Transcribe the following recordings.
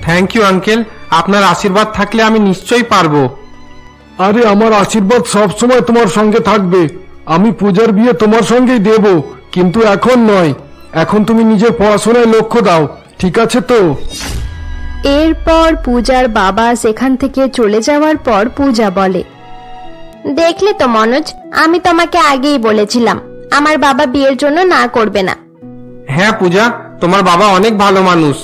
Thank you uncle, আপনার আশীর্বাদ থাকলে আমি নিশ্চয়ই পারবো। আরে আমার আশীর্বাদ সব সময় তোমার সঙ্গে থাকবে। আমি পূজার বিয়ে তোমার সঙ্গেই দেব, কিন্তু এখন নয়। এখন তুমি নিজের পড়াশোনায় লক্ষ্য দাও, ঠিক আছে তো? এরপর পূজার বাবা সেখান থেকে চলে যাওয়ার পর পূজা বলে, দেখলে তো মনোজ, আমি তোমাকে আগেই বলেছিলাম আমার বাবা বিয়ের জন্য না করবে না। হ্যাঁ পূজা, তোমার বাবা অনেক ভালো মানুষ।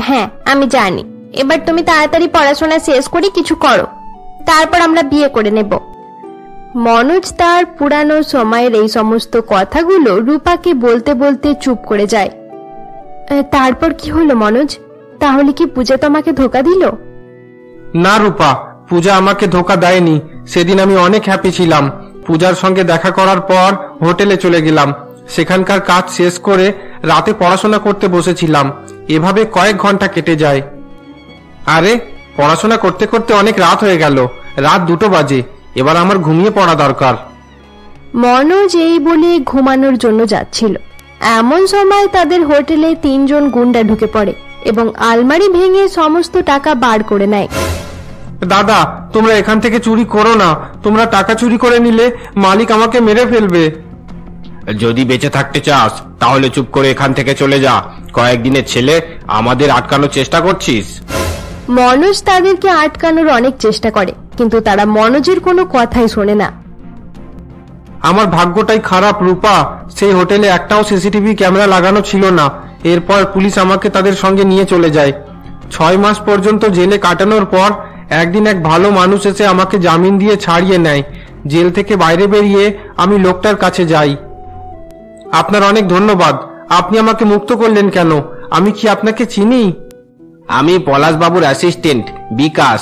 হ্যাঁ আমি জানি। এবার তুমি তাড়াতাড়ি পড়াশোনা শেষ করে কিছু করো, তারপর আমরা বিয়ে করে নেব। মনোজ তার পুরানো সময়ের এই সমস্ত কথাগুলো রূপাকে বলতে বলতে চুপ করে যায়। তারপর কি হলো মনোজ? তাহলে কি পূজা তোমাকে ধোকা দিল? না রূপা, পূজা আমাকে ধোকা দেয়নি। সেদিন আমি অনেক হ্যাপি ছিলাম। পূজার সঙ্গে দেখা করার পর হোটেলে চলে গেলাম। সেখানকার কাজ শেষ করে রাতে পড়াশোনা করতে বসেছিলাম। এভাবে কয়েক ঘন্টা কেটে যায়। আরে পড়াশোনা করতে করতে অনেক রাত হয়ে গেল, রাত 2টো বাজে। এবার আমার ঘুমিয়ে পড়া দরকার। মনোজ এই বলে ঘুমানোর জন্য যাচ্ছিল, এমন সময় তাদের হোটেলে 3 জন গুন্ডা ঢুকে পড়ে এবং আলমারি ভেঙে সমস্ত টাকা বার করে নেয়। দাদা, তোমরা এখান থেকে চুরি করো না। তোমরা টাকা চুরি করে নিলে মালিক আমাকে মেরে ফেলবে। যদি বেঁচে থাকতে চাস তাহলে চুপ করে এখান থেকে চলে যা। কয়েকদিনের ছেলে, আমাদের আটকানোর চেষ্টা করছিস। মনোজ তাদেরকে আটকানোর অনেক চেষ্টা করে, কিন্তু তারা মনোজের কোনো কথাই শোনে না। আমার ভাগ্যটাই খারাপ রূপা, সেই হোটেলে একটাও সিসিটিভি ক্যামেরা লাগানো ছিল না। এরপর পুলিশ আমাকে তাদের সঙ্গে নিয়ে চলে যায়। 6 মাস পর্যন্ত জেলে কাটানোর পর একদিন এক ভালো মানুষ এসে আমাকে জামিন দিয়ে ছাড়িয়ে নেয়। জেল থেকে বাইরে বেরিয়ে আমি লোকটার কাছে যাই। আপনার অনেক ধন্যবাদ। আপনি আমাকে মুক্ত করলেন কেন? আমি কি আপনাকে চিনি? আমি পলাশবাবুর অ্যাসিস্ট্যান্ট বিকাশ।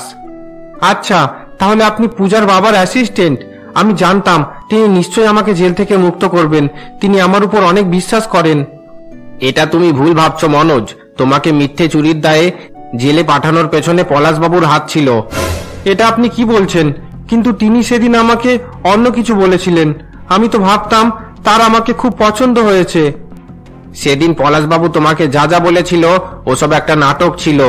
আচ্ছা, তাহলে আপনি পূজার বাবার অ্যাসিস্ট্যান্ট। আমি জানতাম তিনি নিশ্চয়ই আমাকে জেল থেকে মুক্ত করবেন। তিনি আমার উপর অনেক বিশ্বাস করেন। এটা তুমি ভুল ভাবছো মনোজ। তোমাকে মিথ্যে চুরির দায়ে জেলে পাঠানোর পেছনে পলাশবাবুর হাত ছিল। এটা আপনি কি বলছেন? কিন্তু তিনি সেদিন আমাকে অন্য কিছু বলেছিলেন। আমি তো ভাবতাম তার আমাকে খুব পছন্দ হয়েছে। সেদিন পলাশবাবু তোমাকে যা যা বলেছিল ওসব একটা নাটক ছিল।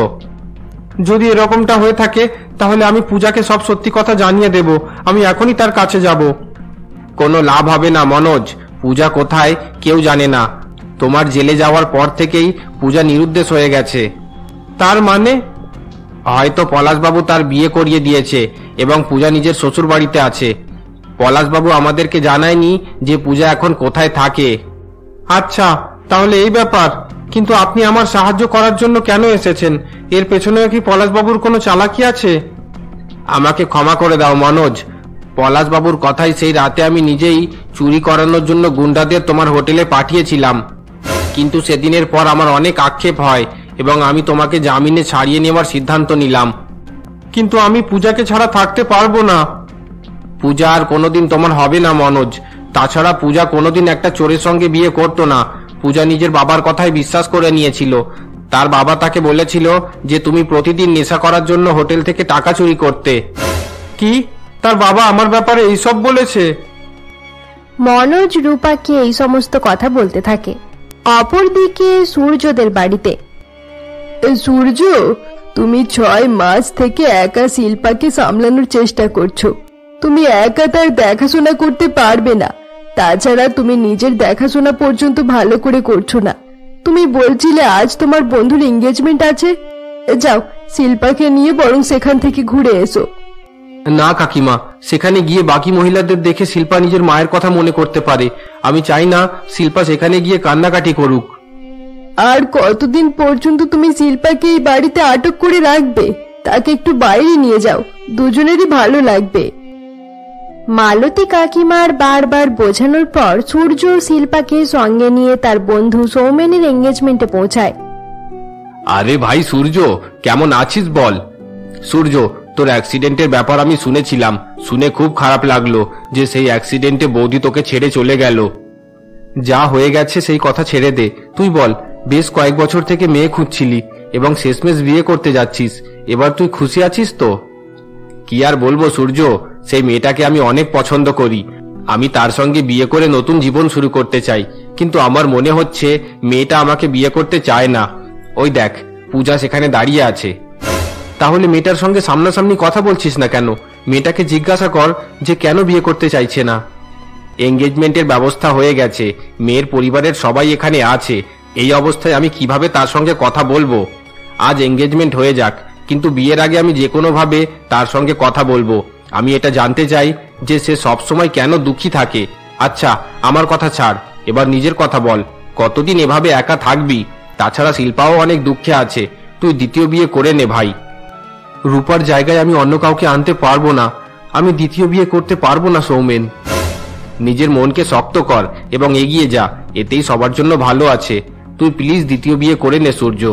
যদি এরকমটা হয়ে থাকে তাহলে আমি পূজাকে সব সত্যি কথা জানিয়ে দেব। আমি এখনই তার কাছে যাব। কোনো লাভ হবে না মনোজ। পূজা কোথায় কেউ জানে না। তোমার জেলে যাওয়ার পর থেকেই পূজা নিরুদ্দেশ হয়ে গেছে। তার মানে? হয়তো পলাশবাবু তার বিয়ে করিয়ে দিয়েছে এবং পূজা নিজের শ্বশুর বাড়িতে আছে। পলাশবাবু আমাদেরকে জানায়নি যে পূজা এখন কোথায় থাকে। আচ্ছা, তাহলে এই ব্যাপার। কিন্তু আপনি আমার সাহায্য করার জন্য কেন এসেছেন? এর পেছনে কি পলাশবাবুর কোনো চালাকি আছে? আমাকে ক্ষমা করে দাও মনোজ। পলাশবাবুর কথাই সেই রাতে আমি নিজেই চুরি করানোর জন্য গুন্ডাদের তোমার হোটেলে পাঠিয়েছিলাম। কিন্তু সেদিনের পর আমার অনেক আক্ষেপ হয় এবং আমি তোমাকে জামিনে ছাড়িয়ে নেওয়ার সিদ্ধান্ত নিলাম। কিন্তু আমি পূজাকে ছাড়া থাকতে পারবো না। পূজা আর কোনোদিন তোমার হবে না মনোজ। তাছাড়া পূজা কোনোদিন একটা চোরের সঙ্গে বিয়ে করতো না। পূজা নিজের বাবার কথায় বিশ্বাস করে নিয়েছিল। তার বাবা তাকে বলেছিল যে তুমি প্রতিদিন নেশা করার জন্য হোটেল থেকে টাকা চুরি করতে। কি? তার বাবা আমার ব্যাপারে এইসব বলেছে? মনোজ রূপাকে এই সমস্ত কথা বলতে থাকে। অপরদিকে সূর্যদের বাড়িতে। সূর্য, তুমি 6 মাস থেকে একা শিল্পাকে সামলানোর চেষ্টা করছো। তুমি একা তার দেখাশোনা করতে পারবে না। তাছাড়া তুমি নিজের দেখাশোনা পর্যন্ত ভালো করে করছো না। তুমি বলছিলে আজ তোমার বন্ধুর এঙ্গেজমেন্ট আছে। যাও, শিল্পাকে নিয়ে বরং সেখান থেকে ঘুরে এসো। না কাকিমা, সেখানে গিয়ে বাকি মহিলাদের দেখে শিল্পা নিজের মায়ের কথা মনে করতে পারে। আমি চাই না শিল্পা সেখানে গিয়ে কান্নাকাটি করুক। আর কতদিন পর্যন্ত তুমি শিল্পাকে এই বাড়িতে আটক করে রাখবে? তাকে একটু বাইরে নিয়ে যাও, দুজনেরই ভালো লাগবে। মালতী কাকিমার বারবার বোঝানোর পর সূর্য শিল্পাকে সঙ্গে নিয়ে তার বন্ধু সৌমেনের এঙ্গেজমেন্টে পৌঁছায়। আরে ভাই সূর্য, কেমন আছিস বল? সূর্য, তোর অ্যাক্সিডেন্টের ব্যাপার আমি শুনেছিলাম। শুনে খুব খারাপ লাগলো যে সেই অ্যাক্সিডেন্টে বৌদি তোকে ছেড়ে চলে গেল। যা হয়ে গেছে সেই কথা ছেড়ে দে। তুই বল, বেশ কয়েক বছর থেকে মেয়ে খুঁজছিলি এবং শেষমেশ বিয়ে করতে যাচ্ছিস। এবার তুই খুশি আছিস তো? কি আর বলবো সূর্য, সেই মেয়েটাকে আমি অনেক পছন্দ করি। আমি তার সঙ্গে বিয়ে করে নতুন জীবন শুরু করতে চাই। কিন্তু আমার মনে হচ্ছে মেয়েটা আমাকে বিয়ে করতে চায় না। ওই দেখ, পূজা সেখানে দাঁড়িয়ে আছে। তাহলে মেয়েটার সঙ্গে সামনাসামনি কথা বলছিস না কেন? মেয়েটাকে জিজ্ঞাসা কর যে কেন বিয়ে করতে চাইছে না। এঙ্গেজমেন্টের ব্যবস্থা হয়ে গেছে, মেয়ের পরিবারের সবাই এখানে আছে। এই অবস্থায় আমি কিভাবে তার সঙ্গে কথা বলবো? আজ এঙ্গেজমেন্ট হয়ে যাক, কিন্তু বিয়ের আগে আমি যে কোনো ভাবে তার সঙ্গে কথা বলবো। আমি এটা জানতে চাই যে সে সবসময় কেন দুঃখী থাকে। আচ্ছা, আমার কথা ছাড়, এবার নিজের কথা বল। কতদিন এভাবে একা থাকবি? তাছাড়া শিল্পাও অনেক দুঃখে আছে। তুই দ্বিতীয় বিয়ে করে নে ভাই। রূপার জায়গায় আমি অন্য কাউকে আনতে পারবো না। আমি দ্বিতীয় বিয়ে করতে পারবো না সৌমেন। নিজের মনকে শক্ত কর এবং এগিয়ে যা, এতেই সবার জন্য ভালো আছে। তুই প্লিজ দ্বিতীয় বিয়ে করে নে সূর্য।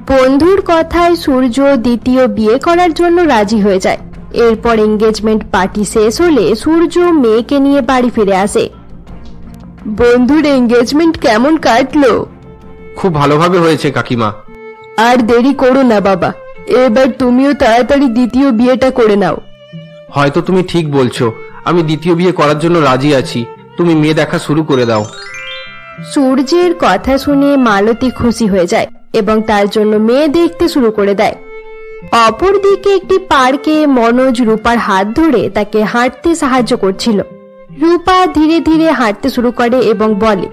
বন্ধুর কথায় সূর্য দ্বিতীয় বিয়ে করার জন্য রাজি হয়ে যায়। এরপর এঙ্গেজমেন্ট পার্টি শেষ হলে সূর্য মেয়েকে নিয়ে বাড়ি ফিরে আসে। বন্ধুর এঙ্গেজমেন্ট কেমন কাটলো? খুব ভালোভাবে হয়েছে কাকিমা। আর দেরি করো না বাবা, এবার তুমিও তাড়াতাড়ি দ্বিতীয় বিয়েটা করে নাও। হয়তো তুমি ঠিক বলছো, আমি দ্বিতীয় বিয়ে করার জন্য রাজি আছি। তুমি মেয়ে দেখা শুরু করে দাও। সূর্যের কথা শুনে মালতী খুশি হয়ে যায় এবং তার জন্য মেয়ে দেখতে শুরু করে দেয়। অপরদিকে একটি পার্কে মনোজ রূপার হাত ধরে তাকে হাঁটতে সাহায্য করছিল। রূপা ধীরে ধীরে হাঁটতে শুরু করে এবং বলে,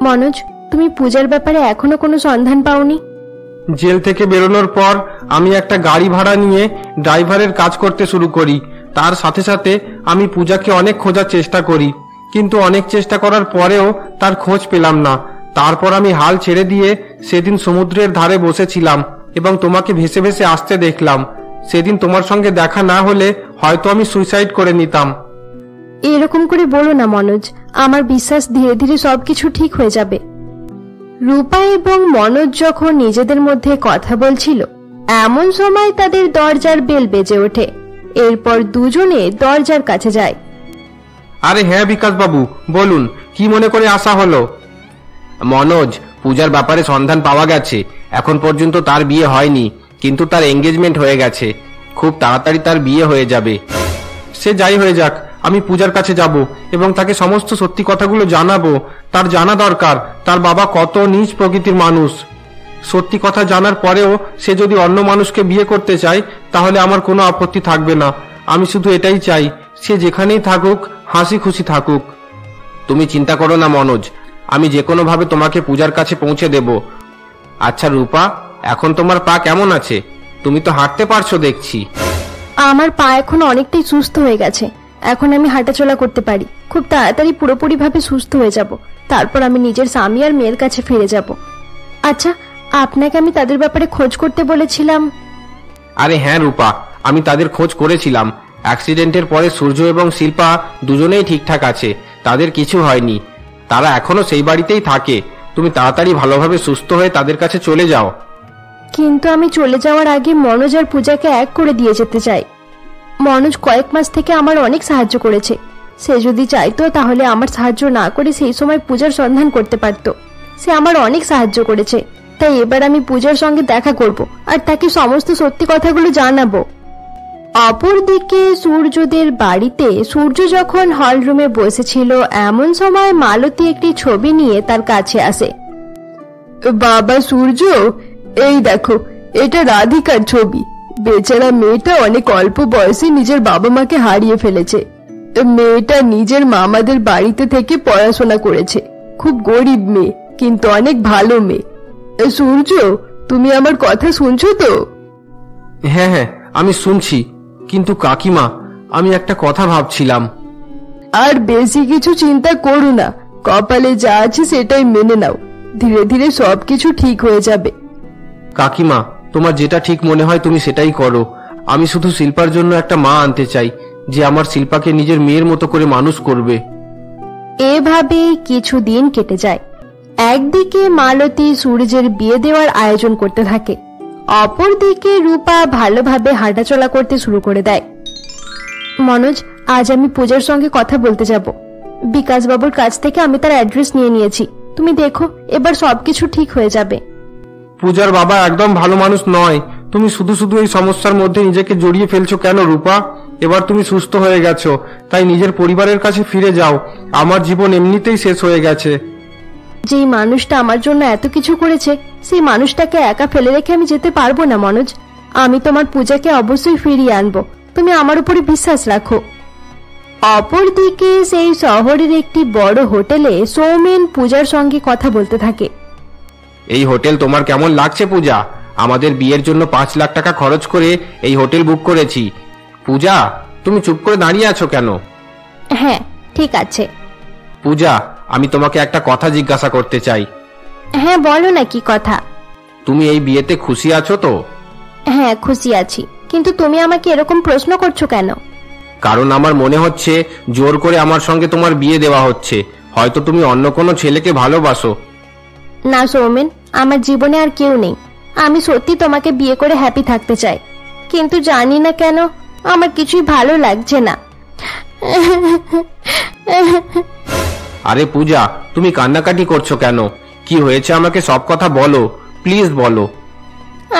মনোজ, তুমি পূজার ব্যাপারে এখনো কোনো সন্ধান পাওনি? জেল থেকে বেরোনোর পর আমি একটা গাড়ি ভাড়া নিয়ে ড্রাইভারের কাজ করতে শুরু করি। তার সাথে সাথে আমি পূজাকে অনেক খোঁজার চেষ্টা করি, কিন্তু অনেক চেষ্টা করার পরেও তার খোঁজ পেলাম না। তারপর আমি হাল ছেড়ে দিয়ে সেদিন সমুদ্রের ধারে বসেছিলাম এবং তোমাকে ভেসে ভেসে আসতে দেখলাম। সেদিন তোমার সঙ্গে দেখা না হলে হয়তো আমি সুইসাইড করে নিতাম। এরকম করে বলো না মনোজ, আমার বিশ্বাস ধীরে ধীরে সবকিছু ঠিক হয়ে যাবে। রূপা এবং মনোজ যখন নিজেদের মধ্যে কথা বলছিল, এমন সময় তাদের দরজার বেল বেজে ওঠে। এরপর দুজনে দরজার কাছে যায়। আরে হ্যাঁ বিকাশ বাবু, বলুন, কি মনে করে আসা হলো? মনোজ, পূজার ব্যাপারে সন্ধান পাওয়া গেছে। এখন পর্যন্ত তার বিয়ে হয়নি, কিন্তু তার এঙ্গেজমেন্ট হয়ে গেছে। খুব তাড়াতাড়ি তার বিয়ে হয়ে যাবে। সে যাই হয়ে যাক, আমি পূজার কাছে যাব এবং তাকে সমস্ত সত্যি কথাগুলো জানাবো। তার জানা দরকার তার বাবা কত নীচ প্রকৃতির মানুষ। সত্যি কথা জানার পরেও সে যদি অন্য মানুষকে বিয়ে করতে চায় তাহলে আমার কোনো আপত্তি থাকবে না। আমি শুধু এটাই চাই, সে যেখানেই থাকুক হাসি খুশি থাকুক। তুমি চিন্তা করো না মনোজ, আমি যে কোনো ভাবে তোমাকে পূজার কাছে পৌঁছে দেব। আচ্ছা রূপা, এখন তোমার পা কেমন আছে? তুমি তো হাঁটতে পারছো দেখছি। আমার পা এখন অনেকটাই সুস্থ হয়ে গেছে। এখন আমি হাঁটাচলা করতে পারি। খুব তাড়াতাড়ি পুরোপুরিভাবে সুস্থ হয়ে যাব। তারপর আমি নিজের স্বামী আর মেয়ের কাছে ফিরে যাব। আচ্ছা, আপনাকে আমি তাদের ব্যাপারে খোঁজ করতে বলেছিলাম। আরে হ্যাঁ রূপা, আমি তাদের খোঁজ করেছিলাম। অ্যাক্সিডেন্টের পরে সূর্য এবং শিল্পা দুজনেই ঠিকঠাক আছে, তাদের কিছু হয়নি। তারা এখনো সেই বাড়িতেই থাকে। তুমি তাড়াতাড়ি ভালোভাবে সুস্থ হয়ে তাদের কাছে চলে যাও। কিন্তু আমি চলে যাওয়ার আগে মনোজ আর পূজাকে এক করে দিয়ে যেতে চাই। মনোজ কয়েক মাস থেকে আমার অনেক সাহায্য করেছে। সে যদি চাইতো তাহলে আমার সাহায্য না করে সেই সময় পূজার সন্ধান করতে পারত। সে আমার অনেক সাহায্য করেছে, তাই এবার আমি পূজার সঙ্গে দেখা করব আর তাকে সমস্ত সত্যি কথাগুলো জানাবো। অপরদিকে সূর্যদের বাড়িতে সূর্য যখন হল রুমে বসেছিল, এমন সময় মালতী একটি ছবি নিয়ে তার কাছে আসে। বাবা সূর্য, এই দেখো, এটা রাধিকার ছবি। বেচারা মেয়েটা অনেক অল্প বয়সে নিজের বাবা মাকে হারিয়ে ফেলেছে। মেয়েটা নিজের মামাদের বাড়িতে থেকে পড়াশোনা করেছে। খুব গরিব মেয়ে, কিন্তু অনেক ভালো মেয়ে। সূর্য, তুমি আমার কথা শুনছো তো? হ্যাঁ হ্যাঁ, আমি শুনছি। কিন্তু কাকিমা, আমি একটা কথা ভাবছিলাম। আর বেশি কিছু চিন্তা করো না, কপালে যা আছে সেটাই মেনে নাও। ধীরে ধীরে সবকিছু ঠিক হয়ে যাবে। কাকিমা, তোমার যেটা ঠিক মনে হয় তুমি সেটাই করো। আমি শুধু শিল্পার জন্য একটা মা আনতে চাই, যে আমার শিল্পাকে নিজের মেয়ের মতো করে মানুষ করবে। এভাবেই কিছুদিন কেটে যায়। একদিকে মালতী সূর্যের বিয়ে দেওয়ার আয়োজন করতে থাকে, অপরদিকে রূপা ভালোভাবে হাঁটাচলা করতে শুরু করে দেয়। মনোজ, আজ আমি পূজার সঙ্গে কথা বলতে যাব। বিকাশ বাবুর কাছ থেকে আমি তার অ্যাড্রেস নিয়ে নিয়েছি। তুমি দেখো, এবার সবকিছু ঠিক হয়ে যাবে। পূজার বাবা একদম ভালো মানুষ নয়। তুমি শুধু শুধু এই সমস্যার মধ্যে নিজেকে জড়িয়ে ফেলছো কেন রূপা? এবার তুমি সুস্থ হয়ে গেছো, তাই নিজের পরিবারের কাছে ফিরে যাও। আমার জীবন এমনিতেই শেষ হয়ে গেছে। যেই মানুষটা আমার জন্য এত কিছু করেছে সেই মানুষটাকে একা ফেলে রেখে আমি যেতে পারবো না মনোজ। আমি তোমার পূজাকে অবশ্যই ফিরিয়ে আনবো, তুমি আমার উপরে বিশ্বাস রাখো। অপরদিকে সেই শহরের একটি বড় হোটেলে সৌমেন পূজার সঙ্গে কথা বলতে থাকে। এই হোটেল তোমার কেমন লাগছে পূজা? আমাদের বিয়ের জন্য 5 লাখ টাকা খরচ করে এই হোটেল বুক করেছি। পূজা, তুমি চুপ করে দাঁড়িয়ে আছো কেন? হ্যাঁ ঠিক আছে। পূজা, আমি তোমাকে একটা কথা জিজ্ঞাসা করতে চাই। হ্যাঁ বলো না, কি কথা? তুমি এই বিয়েতে খুশি আছো তো? হ্যাঁ খুশি আছি, কিন্তু তুমি আমাকে এরকম প্রশ্ন করছো কেন? কারণ আমার মনে হচ্ছে জোর করে আমার সঙ্গে তোমার বিয়ে দেওয়া হচ্ছে। হয়তো তুমি অন্য কোনো ছেলেকে ভালোবাসো। না সৌমেন, আমার জীবনে আর কেউ নেই। আমি সত্যি তোমাকে বিয়ে করে হ্যাপি থাকতে চাই, কিন্তু জানি না কেন আমার কিছুই ভালো লাগছে না। আরে পূজা, তুমি কান্নাকাটি করছো কেন? কি হয়েছে আমাকে সব কথা বলো, প্লিজ বলো।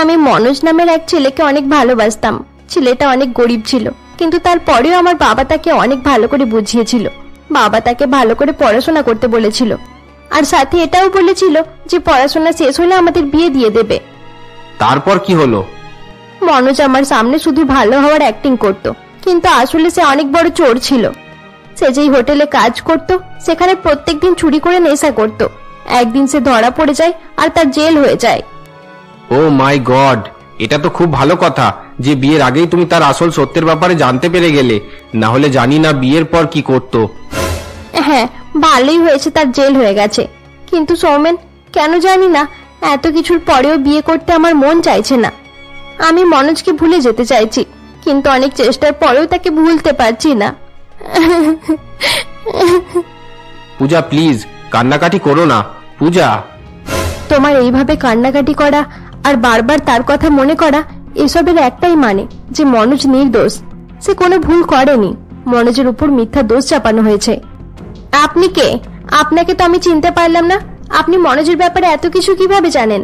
আমি মনোজ নামের এক ছেলেকে অনেক ভালোবাসতাম। ছেলেটা অনেক গরিব ছিল, কিন্তু তারপরেও আমার বাবা তাকে অনেক ভালো করে বুঝিয়েছিল। বাবা তাকে ভালো করে পড়াশোনা করতে বলেছিল, আর সাথে এটাও বলেছিল যে পড়াশোনা শেষ হলে আমাদের বিয়ে দিয়ে দেবে। তারপর কি হলো? মনোজ আমার সামনে শুধু ভালো হওয়ার অ্যাক্টিং করত, কিন্তু আসলে সে অনেক বড় চোর ছিল। সে যেই হোটেলে কাজ করত সেখানে প্রত্যেকদিন চুরি করে নেশা করত। একদিন সে ধরা পড়ে যায় আর তার জেল হয়ে যায়। ও মাই গড, এটা তো খুব ভালো কথা যে বিয়ের আগেই তুমি তার আসল সত্যের ব্যাপারে জানতে পেরে গেলে, না হলে জানি না বিয়ের পর কি করতো। হ্যাঁ ভালোই হয়েছে তার জেল হয়ে গেছে, কিন্তু সৌমেন কেন জানি না এত কিছুর পরেও বিয়ে করতে আমার মন চাইছে না। আমি মনোজকে ভুলে যেতে চাইছি, কিন্তু অনেক চেষ্টার পরেও তাকে ভুলতে পারছি না। পূজা প্লিজ কান্নাকাটি করো না। পূজা, তোমার এইভাবে কান্নাকাটি করা আর বারবার তার কথা মনে করা, এসবের একটাই মানে যে মনোজ নির্দোষ। সে কোনো ভুল করেনি, মনোজের উপর মিথ্যা দোষ চাপানো হয়েছে। আপনি কে? আপনাকে তো আমি চিনতে পারলাম না। আপনি মনোজের ব্যাপারে এত কিছু কিভাবে জানেন?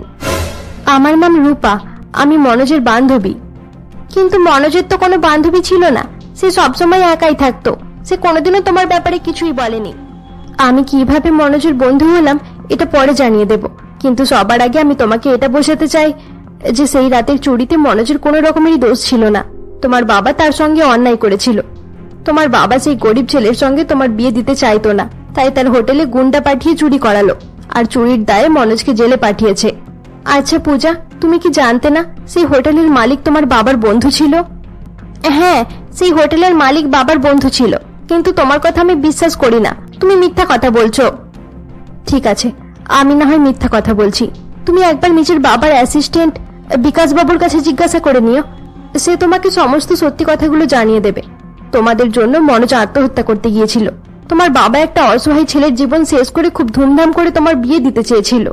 আমার নাম রূপা, আমি মনোজের বান্ধবী। কিন্তু মনোজের তো কোনো বান্ধবী ছিল না, সে সবসময় একাই থাকতো। সে কোনোদিনও তোমার ব্যাপারে কিছুই বলেনি। আমি কিভাবে মনোজের বন্ধু হলাম এটা পরে জানিয়ে দেব, কিন্তু সবার আগে আমি তোমাকে এটা বোঝাতে চাই যে সেই রাতের চুরিতে মনোজের কোনো রকমেরই দোষ ছিল না। তোমার বাবা তার সঙ্গে অন্যায় করেছিল। তোমার বাবা সেই গরিব ছেলের সঙ্গে তোমার বিয়ে দিতে চাইতো না, তাই তার হোটেলে গুন্ডা পাঠিয়ে চুরি করালো, আর চুরির দায়ে মনোজকে জেলে পাঠিয়েছে। আচ্ছা পূজা, তুমি কি জানতে না সেই হোটেলের মালিক তোমার বাবার বন্ধু ছিল? হ্যাঁ, সেই হোটেলের মালিক বাবার বন্ধু ছিল, কিন্তু তোমার কথা আমি বিশ্বাস করি না। তুমি মিথ্যা কথা বলছো। ঠিক আছে, আমি না হয় মিথ্যা কথা বলছি। তুমি একবার নিজের বাবার অ্যাসিস্ট্যান্ট বিকাশ বাবুর কাছে জিজ্ঞাসা করে নিও, সে তোমাকে সমস্ত সত্যি কথাগুলো জানিয়ে দেবে। তোমাদের জন্য মনোজ আত্মহত্যা করতে গিয়েছিল। তোমার বাবা একটা অসহায় ছেলের জীবন শেষ করে খুব ধুমধাম করে তোমার বিয়ে দিতে চেয়েছিল।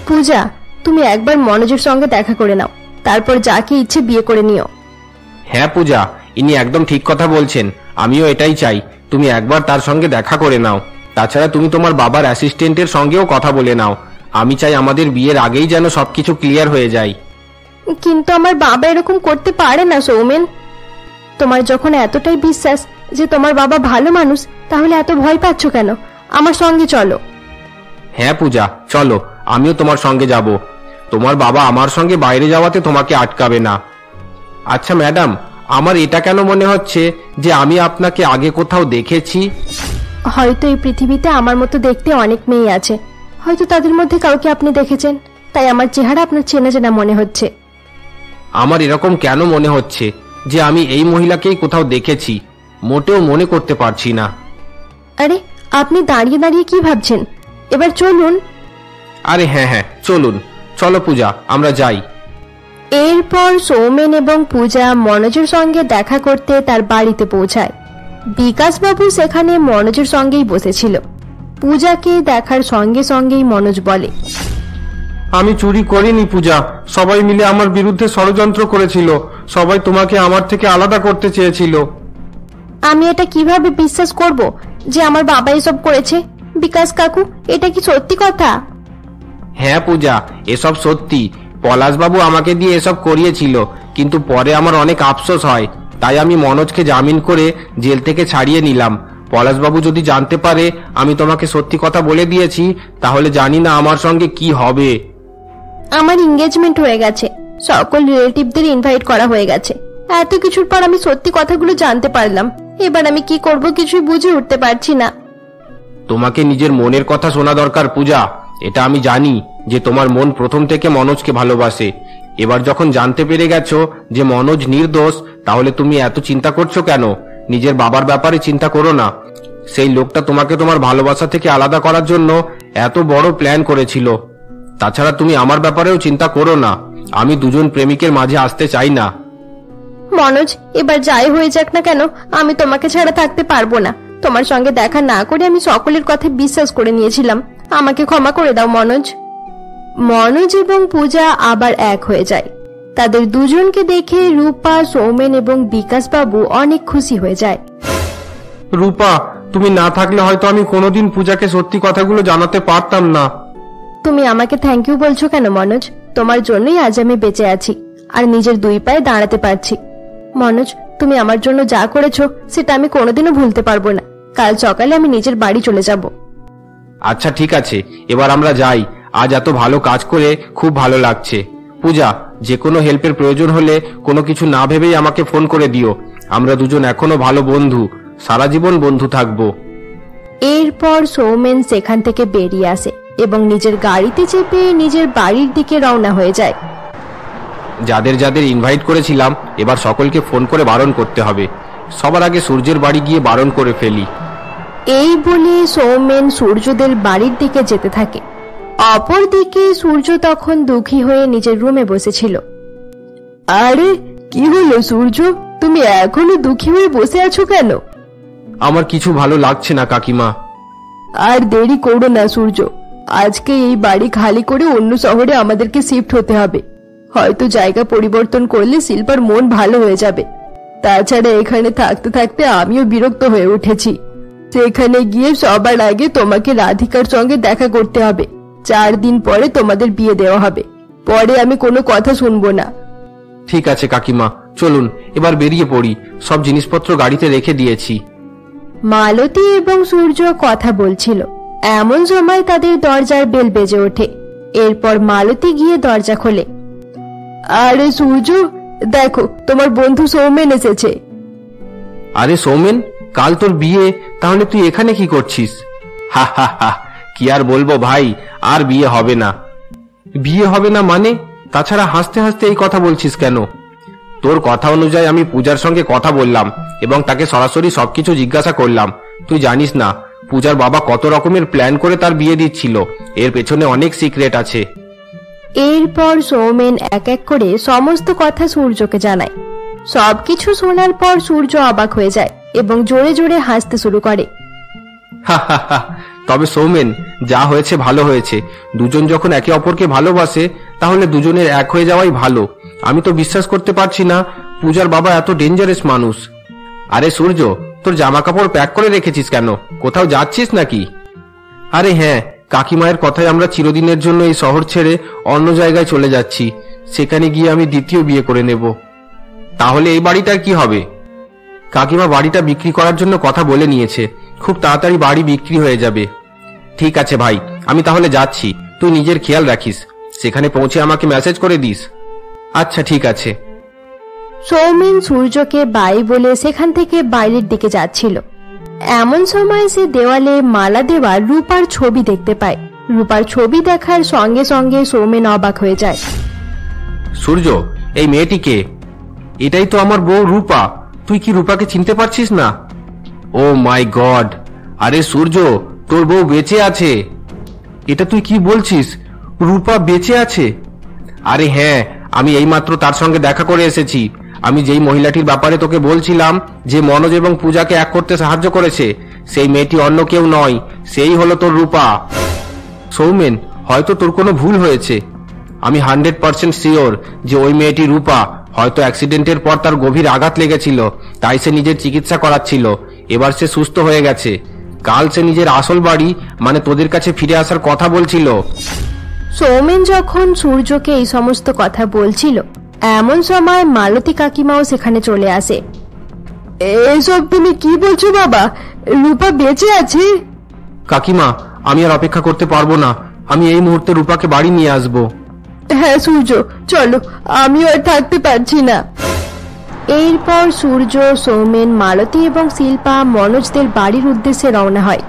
পূজা, তুমি একবার মনোজের সঙ্গে দেখা করে নাও, তারপর যাকে ইচ্ছে বিয়ে করে নিও। হ্যাঁ পূজা, ইনি একদম ঠিক কথা বলছেন। আমিও এটাই চাই, তুমি একবার তার সঙ্গে দেখা করে নাও। তাছাড়া তুমি তোমার বাবার অ্যাসিস্ট্যান্টের সঙ্গেও কথা বলে নাও। আমি চাই আমাদের বিয়ের আগেই যেন সবকিছু ক্লিয়ার হয়ে যায়। কিন্তু আমার বাবা এরকম করতে পারে না সৌমেন। তোমার যখন এতটাই বিশ্বাস যে তোমার বাবা ভালো মানুষ, তাহলে এত ভয় পাচ্ছ কেন? আমার সঙ্গে চলো। হ্যাঁ পূজা, চলো, আমিও তোমার সঙ্গে যাব। তোমার বাবা আমার সঙ্গে বাইরে যাওয়াতে তোমাকে আটকাবে না। আচ্ছা ম্যাডাম, আমার এটা কেন মনে হচ্ছে যে আমি আপনাকে আগে কোথাও দেখেছি? হয়তো এই পৃথিবীতে আমার মতো দেখতে অনেক মেয়ে আছে, হয়তো তাদের মধ্যে কাউকে আপনি দেখেছেন, তাই আমার চেহারা আপনার চেনা চেনা মনে হচ্ছে। আমার এরকম কেন মনে হচ্ছে যে আমি এই মহিলাকেই কোথাও দেখেছি? মোটেও মনে করতে পারছি না। আরে আপনি দাঁড়িয়ে দাঁড়িয়ে কি ভাবছেন? এবার চলুন। আরে হ্যাঁ হ্যাঁ, চলুন, চলো পূজা, আমরা যাই। এরপর সৌমেন এবং পূজা মনোজের সঙ্গে দেখা করতে তার বাড়িতে পৌঁছায়। বিকাশবাবু সেখানে মনোজের সঙ্গেই বসেছিল। পূজাকে দেখার সঙ্গে সঙ্গেই মনোজ বলে, আমি চুরি করিনি পূজা, সবাই মিলে আমার বিরুদ্ধে ষড়যন্ত্র করেছিল। সবাই তোমাকে আমার থেকে আলাদা করতে চেয়েছিল। আমি এটা কিভাবে বিশ্বাস করব যে আমার বাবা এসব করেছে? বিকাশ কাকু, এটা কি সত্যি কথা? হ্যাঁ পূজা, এসব সত্যি। পলাশবাবু আমাকে দিয়ে এসব করিয়েছিল, কিন্তু পরে আমার অনেক আফসোস হয়, তাই আমি মনোজকে জামিন করে জেল থেকে ছাড়িয়ে নিলাম। পলাশবাবু যদি জানতে পারে আমি তোমাকে সত্যি কথা বলে দিয়েছি, তাহলে জানি না আমার সঙ্গে কি হবে। আমার এঙ্গেজমেন্ট হয়ে গেছে, সকল রিলেটিভদের ইনভাইট করা হয়ে গেছে। এত কিছুর পর আমি সত্যি কথাগুলো জানতে পারলাম। এবার আমি কি করব কিছুই বুঝে উঠতে পারছি না। তোমাকে নিজের মনের কথা শোনা দরকার পূজা। এটা আমি জানি যে তোমার মন প্রথম থেকে মনোজকে ভালোবাসে। এবার যখন জানতে পেরে গেছো যে মনোজ নির্দোষ, তাহলে তুমি এত চিন্তা করছো কেন? নিজের বাবার ব্যাপারে চিন্তা করো না। সেই লোকটা তোমাকে তোমার ভালোবাসা থেকে আলাদা করার জন্য এত বড় প্ল্যান করেছিল। তাছাড়া তুমি আমার ব্যাপারেও চিন্তা করো না। আমি দুজন প্রেমিকের মাঝে আসতে চাই না। মনোজ, এবার যাই হয়ে যাক না কেন, আমি তোমাকে ছাড়া থাকতে পারবো না। তোমার সঙ্গে দেখা না করে আমি সকলের কথা বিশ্বাস করে নিয়েছিলাম। আমাকে ক্ষমা করে দাও মনোজ। মনোজ এবং পূজা আবার এক হয়ে যায়। তাদের দুজনকে দেখে রূপা, সৌমেন এবং বিকাশ বাবু অনেক খুশি হয়ে যায়। রূপা, তুমি না থাকলে হয়তো আমি কোনোদিন পূজাকে সত্যি কথাগুলো জানাতে পারতাম না। তুমি আমাকে থ্যাংক ইউ বলছো কেন মনোজ? তোমার জন্যই আজ আমি বেঁচে আছি আর নিজের দুই পায়ে দাঁড়াতে পারছি। মনোজ, তুমি আমার জন্য যা করেছো সেটা আমি কোনোদিনও ভুলতে পারবো না। কাল সকালে আমি নিজের বাড়ি চলে যাব। আচ্ছা ঠিক আছে, এবার আমরা যাই। আজ এত ভালো কাজ করে খুব ভালো লাগছে। পূজা, যে কোনো হেল্পের প্রয়োজন হলে কোনো কিছু না ভেবেই আমাকে ফোন করে দিও। আমরা দুজন এখনো ভালো বন্ধু, সারা জীবন বন্ধু থাকবো। এরপর সৌমেন সেখান থেকে বেরিয়ে আসে এবং নিজের গাড়িতে চেপে নিজের বাড়ির দিকে রওনা হয়ে যায়। যাদের যাদের ইনভাইট করেছিলাম এবার সকলকে ফোন করে বারণ করতে হবে। সবার আগে সূর্যের বাড়ি গিয়ে বারণ করে ফেলি। এই বলে সৌমেন সূর্যদের বাড়ির দিকে যেতে থাকে। অপরদিকে সূর্য তখন দুঃখী হয়ে নিজের রুমে বসেছিল। আরে কি হলো সূর্য, তুমি এখনো দুঃখী হয়ে বসে আছো কেন? আমার কিছু ভালো লাগছে না কাকিমা। আর দেরি করো না সূর্য, আজকে এই বাড়ি খালি করে অন্য শহরে আমাদেরকে শিফট হতে হবে। হয়তো জায়গা পরিবর্তন করলে শিল্পার মন ভালো হয়ে যাবে। তাছাড়া এখানে থাকতে থাকতে আমিও বিরক্ত হয়ে উঠেছি। সেখানে গিয়ে সবার আগে তোমাকে রাধিকার সঙ্গে দেখা করতে হবে। 4 দিন পরে তোমাদের বিয়ে দেওয়া হবে। পরে আমি কোনো কথা শুনবো না। ঠিক আছে কাকিমা, চলুন এবার বেরিয়ে পড়ি। সব জিনিসপত্র গাড়িতে রেখে দিয়েছি। মালতী এবং সূর্য কথা বলছিল, এমন সময় তাদের দরজার বেল বেজে ওঠে। এরপর মালতী গিয়ে দরজা খোলে। আরে সূর্য, দেখো তোমার বন্ধু সৌমেন এসেছে। আরে সৌমেন, কাল তোর বিয়ে, তাহলে তুই এখানে কি করছিস? হা হা হা, কি আর বলবো ভাই, আর বিয়ে হবে না। বিয়ে হবে না মানে? তাছাড়া হাসতে হাসতে এই কথা বলছিস কেন? তোর কথা অনুযায়ী আমি পূজার সঙ্গে কথা বললাম এবং তাকে সরাসরি সবকিছু জিজ্ঞাসা করলাম। তুই জানিস না পূজার বাবা কত রকমের প্ল্যান করে তার বিয়ে দিচ্ছিল। এর পেছনে অনেক সিক্রেট আছে। এরপর সৌমেন এক এক করে সমস্ত কথা সূর্যকে জানায়। সবকিছু শোনার পর সূর্য অবাক হয়ে যায় এবং জোরে জোরে হাসতে শুরু করে। হা হা হা, তবে সৌমেন, যা হয়েছে ভালো হয়েছে। দুজন যখন একে অপরকে ভালোবাসে তাহলে দুজনের এক হয়ে যাওয়াই ভালো। আমি তো বিশ্বাস করতে পারছি না পূজার বাবা এত ডেঞ্জারাস মানুষ। আরে সূর্য, তোর জামা কাপড় প্যাক করে রেখেছিস কেন? কোথাও যাচ্ছিস নাকি? আরে হ্যাঁ, কাকিমায়ের কথায় আমরা চিরদিনের জন্য এই শহর ছেড়ে অন্য জায়গায় চলে যাচ্ছি। সেখানে গিয়ে আমি দ্বিতীয় বিয়ে করে নেব। তাহলে এই বাড়িটার কি হবে? কাকিমা বাড়িটা বিক্রি করার জন্য কথা বলে নিয়েছে। খুব তাড়াতাড়ি বাড়ি বিক্রি হয়ে যাবে। ঠিক আছে ভাই, আমি তাহলে যাচ্ছি। তুই নিজের খেয়াল রাখিস। সেখানে পৌঁছে আমাকে মেসেজ করে দিস। আচ্ছা ঠিক আছে। সৌমেন সূর্যকে বাই বলে সেখান থেকে বাইরের দিকে যাচ্ছিল। এমন সময় সে দেওয়ালে মালা দেওয়া রূপার ছবি দেখতে পায়। রূপার ছবি দেখার সঙ্গে সঙ্গে সৌমেন অবাক হয়ে যায়। সূর্য, এই মেয়েটিকে? এটাই তো আমার বউ রূপা। তুই কি রূপাকে চিনতে পারছিস না? ও মাই গড! আরে সূর্য, তোর বউ বেঁচে আছে। এটা তুই কি বলছিস? রূপা বেঁচে আছে? আরে হ্যাঁ, আমি এইমাত্র তার সঙ্গে দেখা করে এসেছি। আমি যেই মহিলাটির ব্যাপারে তোকে বলছিলাম যে মনোজ এবং পূজাকে এক করতে সাহায্য করেছে, সেই মেয়েটি অন্য কেউ নয়, সেই হলো তোর রূপা। সৌমেন, হয়তো তোর কোনো ভুল হয়েছে। আমি 100% শিওর যে ওই মেয়েটি রূপা। হয়তো অ্যাক্সিডেন্টের পর তার গভীর আঘাত লেগেছিল, তাই সে নিজের চিকিৎসা করাচ্ছিল। এবার সে সুস্থ হয়ে গেছে। কাল সে নিজের আসল বাড়ি মানে তোদের কাছে ফিরে আসার কথা বলছিল। সৌমেন যখন সূর্যকে এই সমস্ত কথা বলছিল, এমন সময় মালতী কাকিমাও সেখানে চলে আসে। এসব তুমি কি বলছো বাবা? রূপা বেঁচে আছে? কাকিমা, আমি আর অপেক্ষা করতে পারবো না, আমি এই মুহূর্তে রূপাকে বাড়ি নিয়ে আসবো। হ্যাঁ সূর্য, চলো, আমিও আর থাকতে পারছি না। এরপর সূর্য, সৌমেন, মালতী এবং শিল্পা মনোজদের বাড়ির উদ্দেশ্যে রওনা হয়।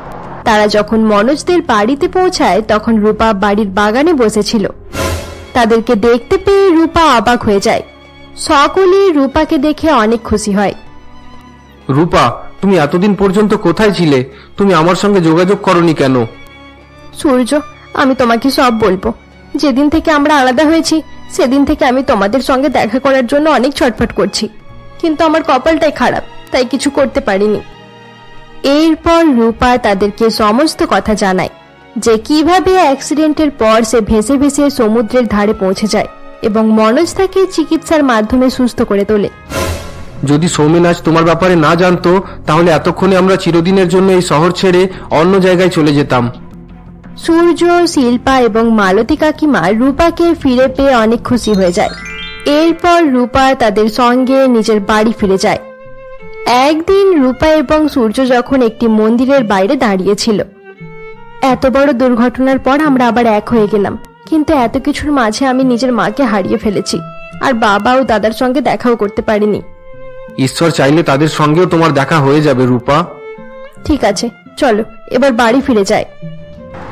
তারা যখন মনোজদের বাড়িতে পৌঁছায় তখন রূপা বাড়ির বাগানে বসেছিল। তাদেরকে দেখতে পেয়ে রূপা অবাক হয়ে যায়। সকলেই রূপাকে দেখে অনেক খুশি হয়। রূপা, তুমি এতদিন পর্যন্ত কোথায় ছিলে? তুমি আমার সঙ্গে যোগাযোগ করনি কেন? সূর্য, আমি তোমাকে সব বলবো। যেদিন থেকে আমরা আলাদা হয়েছি সেদিন থেকে আমি তোমাদের সঙ্গে দেখা করার জন্য অনেক ছটফট করছি, কিন্তু আমার কপালটাই খারাপ, তাই কিছু করতে পারিনি। এরপর রূপা তাদেরকে সমস্ত কথা জানায়, যে কিভাবে অ্যাক্সিডেন্টের পর সে ভেসে ভেসে সমুদ্রের ধারে পৌঁছে যায় এবং মনোজ তাকে চিকিৎসার মাধ্যমে সুস্থ করে তোলে। যদি সৌমেন আজ তোমার ব্যাপারে না জানতো তাহলে এতক্ষণে আমরা চিরদিনের জন্য এই শহর ছেড়ে অন্য জায়গায় চলে যেতাম। সূর্য, শিল্পা এবং মালতী কাকিমা রূপাকে ফিরে পেয়ে অনেক খুশি হয়ে যায়। এরপর রূপা তাদের সঙ্গে নিজের বাড়ি ফিরে যায়। একদিন রূপা এবং সূর্য যখন একটি মন্দিরের বাইরে দাঁড়িয়েছিল। এত বড় দুর্ঘটনার পর আমরা আবার এক হয়ে গেলাম, কিন্তু এত কিছুর মাঝে আমি নিজের মাকে হারিয়ে ফেলেছি, আর বাবা ও দাদার সঙ্গে দেখাও করতে পারিনি। ঈশ্বর চাইলে তাদের সঙ্গেও তোমার দেখা হয়ে যাবে রূপা। ঠিক আছে, চলো এবার বাড়ি ফিরে যাই।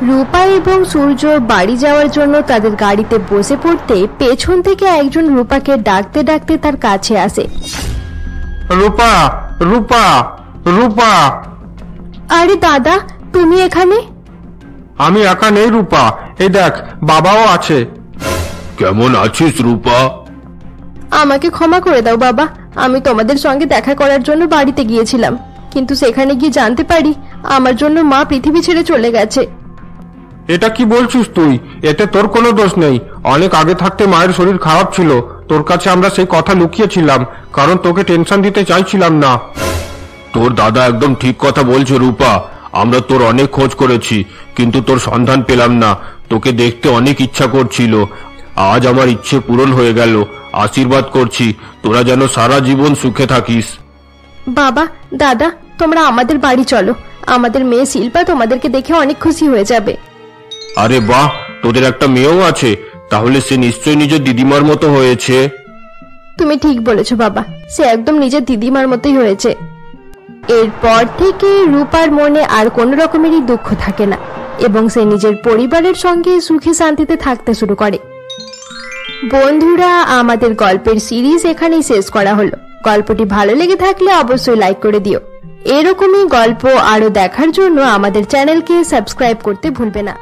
রূপা এবং সূর্য বাড়ি যাওয়ার জন্য তাদের গাড়িতে বসে পড়তে পেছন থেকে একজন রূপাকে ডাকতে ডাকতে তার কাছে আসে। রূপা, রূপা, রূপা! আরে দাদা, তুমি এখানে? আমি একা নেই রূপা, এই দেখ বাবাও আছে। কেমন আছিস রূপা? আমাকে ক্ষমা করে দাও বাবা, আমি তোমাদের সঙ্গে দেখা করার জন্য বাড়িতে গিয়েছিলাম, কিন্তু সেখানে গিয়ে জানতে পারি আমার জন্য মা পৃথিবী ছেড়ে চলে গেছে। এটা কি বলছিস তুই? এতে তোর কোনো দোষ নেই। অনেক আগে থাকতে মায়ের শরীর খারাপ ছিল, তোর কাছে আমরা সেই কথা লুকিয়েছিলাম, কারণ তোকে টেনশন দিতে চাইছিলাম না। তোর দাদা একদম ঠিক কথা বলছে রূপা, আমরা তোর অনেক খোঁজ করেছি কিন্তু তোর সন্ধান পেলাম না। তোকে দেখতে অনেক ইচ্ছা করছিল, আজ আমার ইচ্ছে পূরণ হয়ে গেল। আশীর্বাদ করছি তোরা যেন সারা জীবন সুখে থাকিস। বাবা, দাদা, তোমরা আমাদের বাড়ি চলো, আমাদের মেয়ে শিল্পা তোমাদেরকে দেখে অনেক খুশি হয়ে যাবে। আরে বাহ, তোদের একটা মেয়েও আছে, তাহলে সে নিশ্চয়ই নিজের দিদিমার মতো হয়েছে। তুমি ঠিক বলেছো বাবা, সে একদম নিজের দিদিমার মতোই হয়েছে। এরপর থেকে রূপার মনে আর কোনো রকমেরই দুঃখ থাকে না এবং সে নিজের পরিবারের সঙ্গে সুখে শান্তিতে থাকতে শুরু করে। বন্ধুরা, আমাদের গল্পের সিরিজ এখানেই শেষ করা হলো। গল্পটি ভালো লেগে থাকলে অবশ্যই লাইক করে দিও। এরকমই গল্প আরো দেখার জন্য আমাদের চ্যানেলকে সাবস্ক্রাইব করতে ভুলবে না।